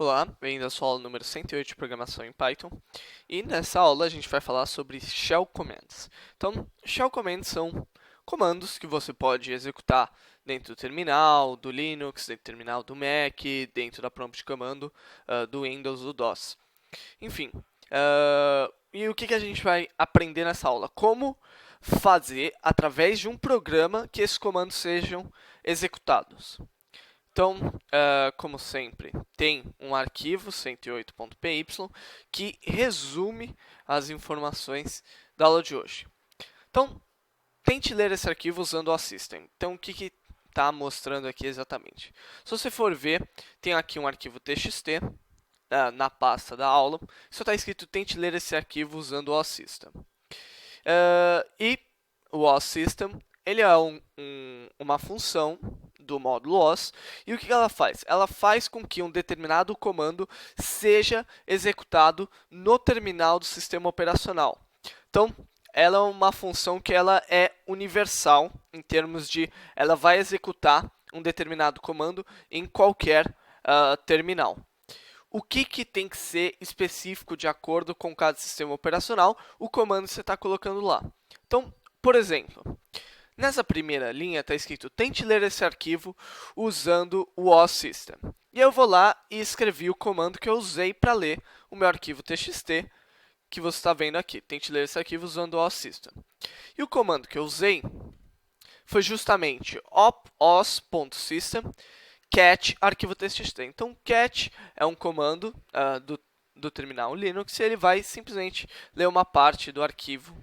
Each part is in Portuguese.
Olá, bem-vindo à sua aula número 108 de programação em Python. E nessa aula a gente vai falar sobre Shell Commands. Então, Shell Commands são comandos que você pode executar dentro do terminal, do Linux, dentro do terminal do Mac, dentro da prompt de comando do Windows, do DOS. Enfim, e o que a gente vai aprender nessa aula? Como fazer, através de um programa, que esses comandos sejam executados. Então, como sempre, tem um arquivo 108.py que resume as informações da aula de hoje. Então, tente ler esse arquivo usando o System. Então, o que está mostrando aqui exatamente? Se você for ver, tem aqui um arquivo txt na pasta da aula. Só está escrito tente ler esse arquivo usando o System. E o System ele é uma função do módulo OS, e o que ela faz? Ela faz com que um determinado comando seja executado no terminal do sistema operacional. Então, ela é uma função que ela é universal, em termos de ela vai executar um determinado comando em qualquer terminal. O que tem que ser específico de acordo com cada sistema operacional, o comando que você está colocando lá. Então, por exemplo, nessa primeira linha está escrito tente ler esse arquivo usando o OSystem. E eu vou lá e escrevi o comando que eu usei para ler o meu arquivo txt, que você está vendo aqui. Tente ler esse arquivo usando o OSystem. E o comando que eu usei foi justamente op.os.system cat arquivo txt. Então, cat é um comando do terminal Linux e ele vai simplesmente ler uma parte do arquivo,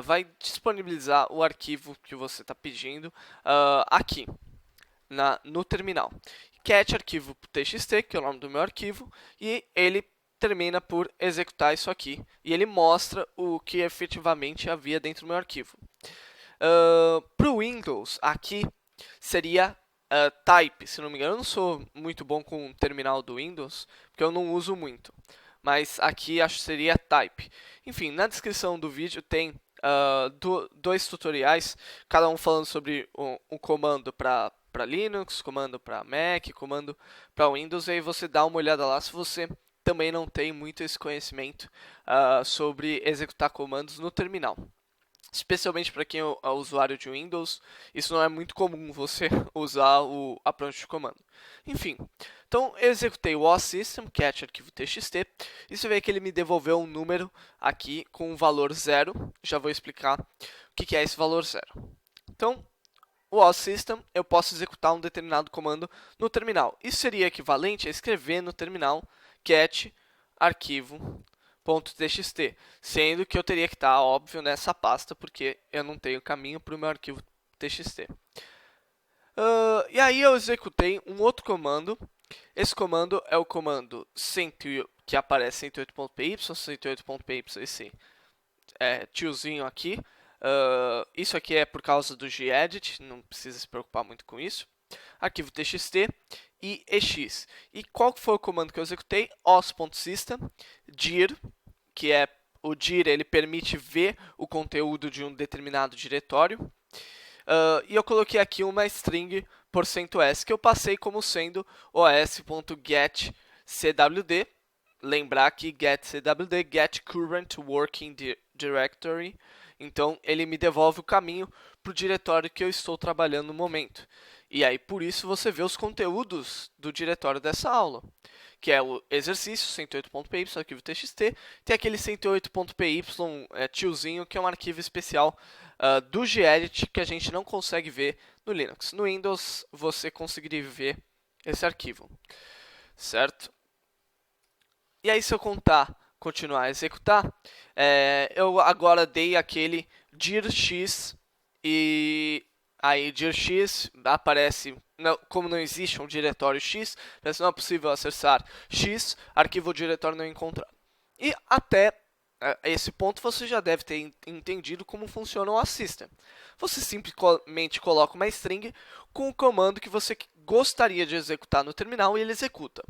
vai disponibilizar o arquivo que você está pedindo aqui no terminal. Cat arquivo txt, que é o nome do meu arquivo, e ele termina por executar isso aqui. E ele mostra o que efetivamente havia dentro do meu arquivo. Para o Windows, aqui seria type, se não me engano. Eu não sou muito bom com o terminal do Windows, porque eu não uso muito. Mas aqui acho que seria type. Enfim, na descrição do vídeo tem dois tutoriais, cada um falando sobre um comando para Linux, comando para Mac, comando para Windows. E aí você dá uma olhada lá se você também não tem muito esse conhecimento sobre executar comandos no terminal. Especialmente para quem é usuário de Windows, isso não é muito comum você usar a prompt de comando. Enfim, então eu executei o OSystem, cat arquivo txt, e você vê que ele me devolveu um número aqui com um valor 0. Já vou explicar o que é esse valor 0. Então, o OSystem, eu posso executar um determinado comando no terminal. Isso seria equivalente a escrever no terminal cat arquivo .txt, sendo que eu teria que estar, óbvio, nessa pasta, porque eu não tenho caminho para o meu arquivo txt. E aí eu executei um outro comando. Esse comando é o comando que aparece 108.py, 108.py, esse tiozinho aqui. Isso aqui é por causa do gedit, não precisa se preocupar muito com isso. Arquivo txt e ex. E qual foi o comando que eu executei? os.system dir, que é o dir, ele permite ver o conteúdo de um determinado diretório. E eu coloquei aqui uma string %s, que eu passei como sendo os.getCwd. Lembrar que getCwd, get current working directory. Então, ele me devolve o caminho para o diretório que eu estou trabalhando no momento. E aí, por isso, você vê os conteúdos do diretório dessa aula, que é o exercício 108.py, arquivo txt, tem aquele 108.py tiozinho, que é um arquivo especial do gedit que a gente não consegue ver no Linux. No Windows, você conseguiria ver esse arquivo, certo? E aí, se eu continuar a executar, eu agora dei aquele dirx e aí dirx aparece, como não existe um diretório x, não é possível acessar x, arquivo diretório não encontrado. E até esse ponto você já deve ter entendido como funciona o OSystem. Você simplesmente coloca uma string com o comando que você gostaria de executar no terminal e ele executa.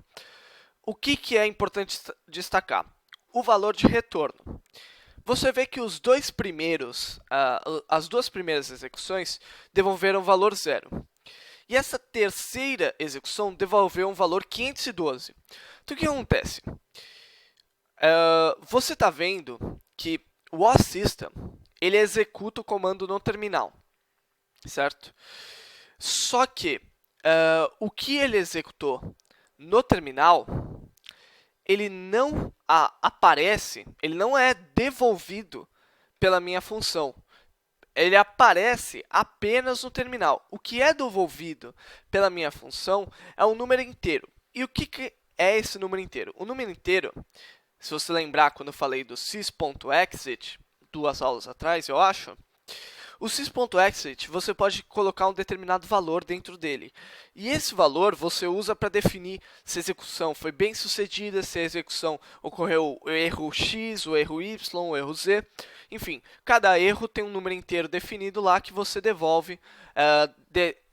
O que é importante destacar? O valor de retorno. Você vê que as duas primeiras execuções devolveram valor 0. E essa terceira execução devolveu um valor 512. Então, o que acontece? Você está vendo que o OSystem ele executa o comando no terminal, certo? Só que o que ele executou no terminal, ele não aparece, ele não é devolvido pela minha função. Ele aparece apenas no terminal. O que é devolvido pela minha função é um número inteiro. E o que é esse número inteiro? O número inteiro, se você lembrar quando eu falei do sys.exit, 2 aulas atrás, eu acho, o sys.exit, você pode colocar um determinado valor dentro dele. E esse valor você usa para definir se a execução foi bem sucedida, se a execução ocorreu o erro X, o erro Y, o erro Z. Enfim, cada erro tem um número inteiro definido lá que você devolve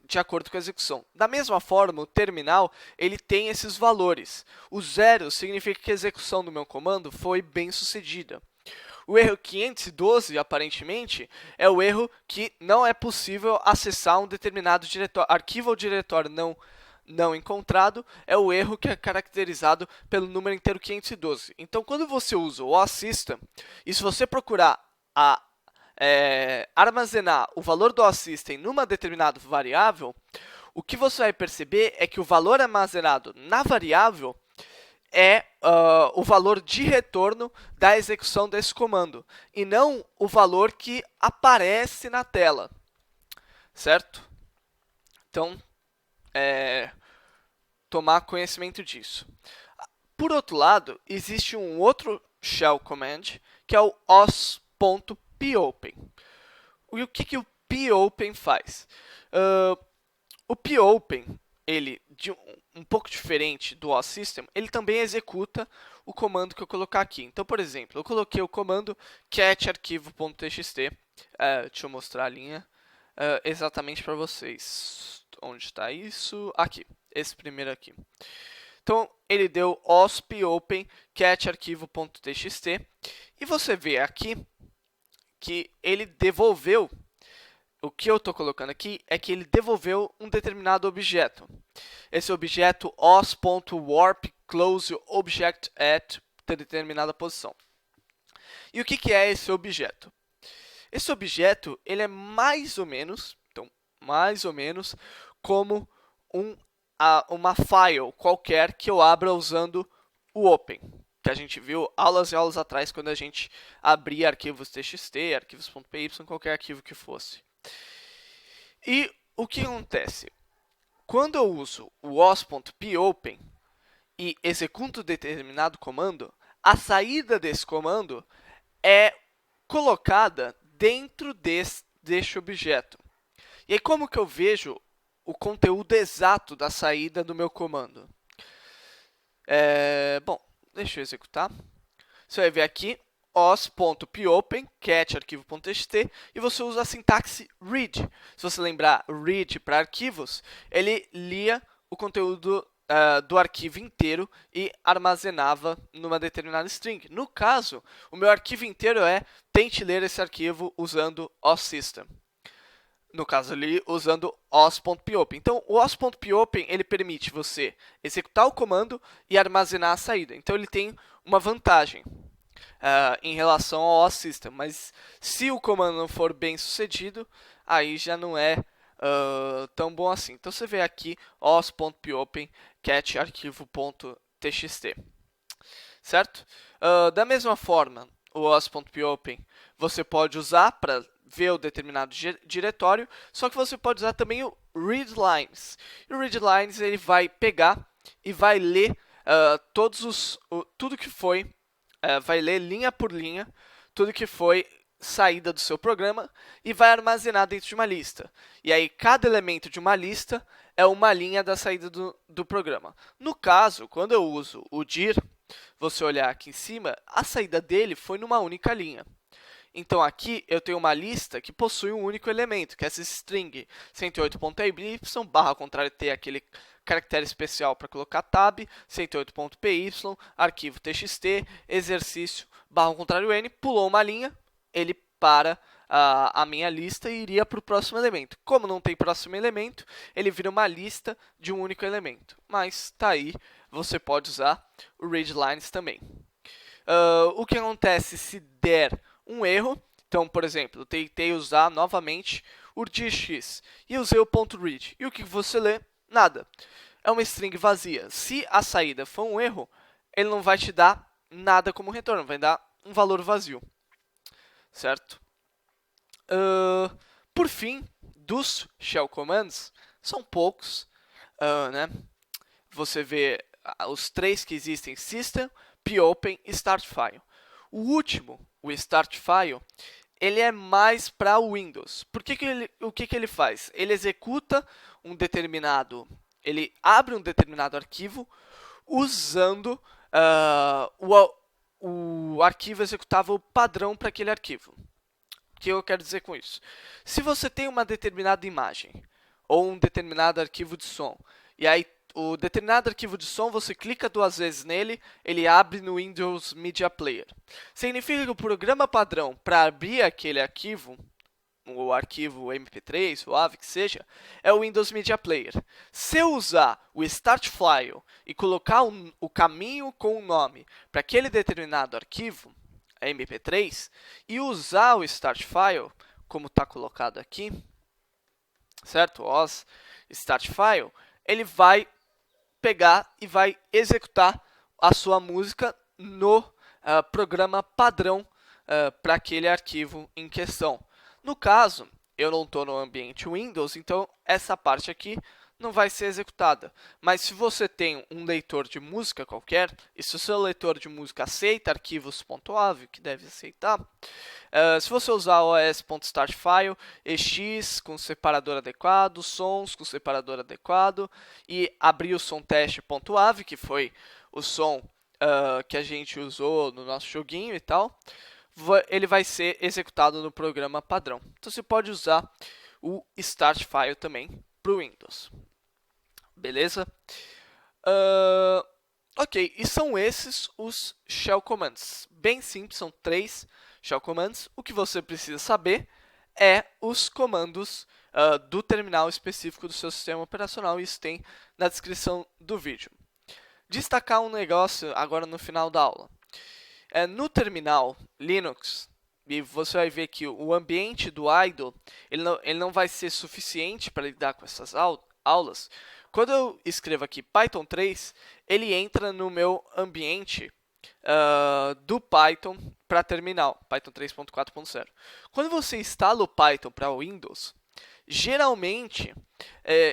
de acordo com a execução. Da mesma forma, o terminal ele tem esses valores. O 0 significa que a execução do meu comando foi bem sucedida. O erro 512, aparentemente, é o erro que não é possível acessar um determinado arquivo ou diretório não encontrado, é o erro que é caracterizado pelo número inteiro 512. Então, quando você usa o OSystem, e se você procurar armazenar o valor do OSystem numa determinada variável, o que você vai perceber é que o valor armazenado na variável é o valor de retorno da execução desse comando, e não o valor que aparece na tela, certo? Então, tomar conhecimento disso. Por outro lado, existe um outro shell command, que é o os.popen. E o que o popen faz? O popen, ele, um pouco diferente do OSystem, ele também executa o comando que eu colocar aqui. Então, por exemplo, eu coloquei o comando catcharquivo.txt. Deixa eu mostrar a linha exatamente para vocês. Onde está isso? Aqui, esse primeiro aqui. Então, ele deu os.popen catcharquivo.txt e você vê aqui que ele devolveu. O que eu estou colocando aqui é que ele devolveu um determinado objeto. Esse objeto os.warp_close_object at determinada posição. E o que é esse objeto? Esse objeto ele é mais ou menos como uma file qualquer que eu abra usando o open, que a gente viu aulas e aulas atrás quando a gente abria arquivos txt, arquivos.py, qualquer arquivo que fosse. E o que acontece? Quando eu uso o os.popen e executo determinado comando, a saída desse comando é colocada dentro deste objeto. E aí, como que eu vejo o conteúdo exato da saída do meu comando? Bom, deixa eu executar. Você vai ver aqui os.popen catcharquivo.txt e você usa a sintaxe read. Se você lembrar, read para arquivos, ele lia o conteúdo do arquivo inteiro e armazenava numa determinada string. No caso, o meu arquivo inteiro tente ler esse arquivo usando OSystem. No caso ali, usando os.popen. Então, o os.popen ele permite você executar o comando e armazenar a saída. Então, ele tem uma vantagem em relação ao OSystem, mas se o comando não for bem sucedido, aí já não é tão bom assim. Então você vê aqui os.popen catcharquivo.txt, certo? Da mesma forma, o os.popen você pode usar para ver o determinado diretório, só que você pode usar também o readlines. E o readlines ele vai pegar e vai ler tudo que foi vai ler linha por linha tudo que foi saída do seu programa e vai armazenar dentro de uma lista. E aí, cada elemento de uma lista é uma linha da saída do programa. No caso, quando eu uso o dir, você olhar aqui em cima, a saída dele foi numa única linha. Então, aqui eu tenho uma lista que possui um único elemento, que é essa string 108.py, barra contrário T, aquele caractere especial para colocar tab, 108.py, arquivo txt, exercício, barra contrário n, pulou uma linha, ele para a minha lista e iria para o próximo elemento. Como não tem próximo elemento, ele vira uma lista de um único elemento. Mas tá aí, você pode usar o readlines também. O que acontece se der um erro? Então, por exemplo, eu tentei usar novamente o URGX e usei o .read. E o que você lê? Nada. É uma string vazia. Se a saída for um erro, ele não vai te dar nada como retorno, vai dar um valor vazio. Certo? Por fim, dos shell commands, são poucos, né? Você vê os três que existem: system, popen e start file. O último, o start file, ele é mais para o Windows. O que ele faz? Ele executa um determinado, ele abre um determinado arquivo usando o arquivo executável padrão para aquele arquivo. O que eu quero dizer com isso? Se você tem uma determinada imagem ou um determinado arquivo de som, e aí o determinado arquivo de som, você clica 2 vezes nele, ele abre no Windows Media Player. Significa que o programa padrão para abrir aquele arquivo, o arquivo MP3, o AVI, que seja, é o Windows Media Player. Se eu usar o Start File e colocar o caminho com o nome para aquele determinado arquivo, MP3, e usar o Start File, como está colocado aqui, certo? OS Start File, ele vai pegar e vai executar a sua música no programa padrão para aquele arquivo em questão. No caso, eu não estou no ambiente Windows, então essa parte aqui não vai ser executada. Mas se você tem um leitor de música qualquer, e se o seu leitor de música aceita arquivos .avi, que deve aceitar, se você usar os.startfile, ex com separador adequado, sons com separador adequado, e abrir o som teste.avi, que foi o som que a gente usou no nosso joguinho e tal, ele vai ser executado no programa padrão. Então você pode usar o startfile também para o Windows. Beleza? Ok, e são esses os shell commands. Bem simples, são 3 shell commands. O que você precisa saber é os comandos do terminal específico do seu sistema operacional. Isso tem na descrição do vídeo. Destacar um negócio agora no final da aula. No terminal Linux, e você vai ver que o ambiente do idle ele não vai ser suficiente para lidar com essas aulas. Quando eu escrevo aqui Python 3, ele entra no meu ambiente do Python para terminal, Python 3.4.0. Quando você instala o Python para Windows, geralmente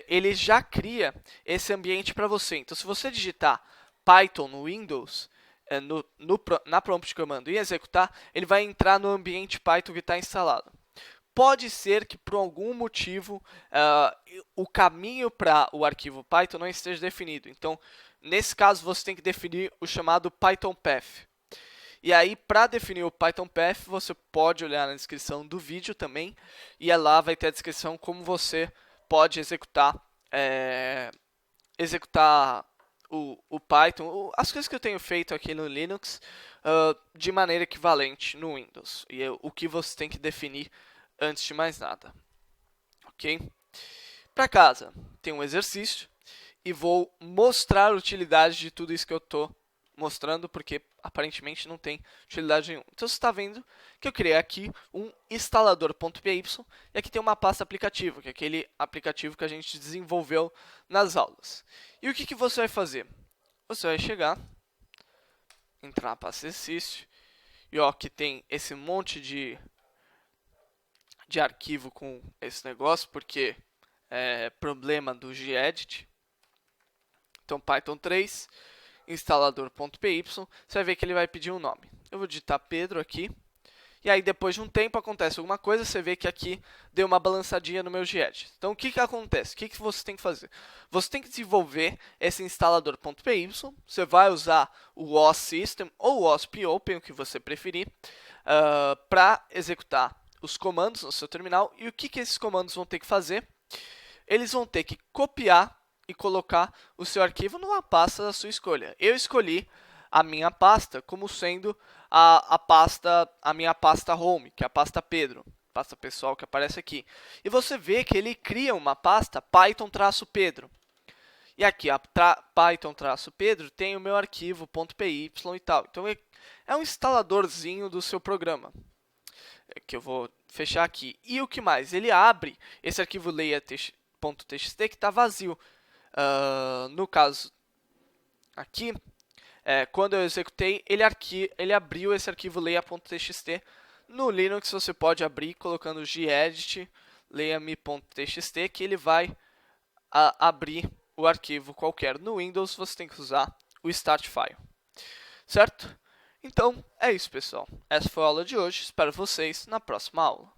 ele já cria esse ambiente para você. Então, se você digitar Python no Windows, na prompt de comando e executar, ele vai entrar no ambiente Python que está instalado. Pode ser que, por algum motivo, o caminho para o arquivo Python não esteja definido. Então, nesse caso, você tem que definir o chamado Python Path. E aí, para definir o Python Path, você pode olhar na descrição do vídeo também. E lá vai ter a descrição como você pode executar o Python, as coisas que eu tenho feito aqui no Linux, de maneira equivalente no Windows. E o que você tem que definir antes de mais nada. Ok? Para casa, tem um exercício e vou mostrar a utilidade de tudo isso que eu estou mostrando, porque aparentemente não tem utilidade nenhuma. Então você está vendo que eu criei aqui um instalador.py e aqui tem uma pasta aplicativo, que é aquele aplicativo que a gente desenvolveu nas aulas. E o que você vai fazer? Você vai chegar, entrar na pasta exercício, e ó, aqui tem esse monte de arquivo com esse negócio, porque é problema do gedit. Então, Python 3, instalador.py, você vai ver que ele vai pedir um nome. Eu vou digitar Pedro aqui, e aí depois de um tempo acontece alguma coisa, você vê que aqui deu uma balançadinha no meu gedit. Então, o que acontece? O que você tem que fazer? Você tem que desenvolver esse instalador.py, você vai usar o OS System ou o OS Popen, o que você preferir, para executar os comandos no seu terminal. E o que esses comandos vão ter que fazer? Eles vão ter que copiar e colocar o seu arquivo numa pasta da sua escolha. Eu escolhi a minha pasta como sendo a minha pasta home, que é a pasta Pedro, pasta pessoal que aparece aqui. E você vê que ele cria uma pasta Python-Pedro. E aqui, a Python-Pedro tem o meu arquivo .py e tal. Então, é um instaladorzinho do seu programa, que eu vou fechar aqui. E o que mais? Ele abre esse arquivo layer.txt que está vazio. No caso, aqui, quando eu executei, ele abriu esse arquivo layer.txt. No Linux, você pode abrir colocando gedit layerme.txt, que ele vai abrir o arquivo qualquer. No Windows, você tem que usar o start file, certo? Então, é isso, pessoal. Essa foi a aula de hoje. Espero vocês na próxima aula.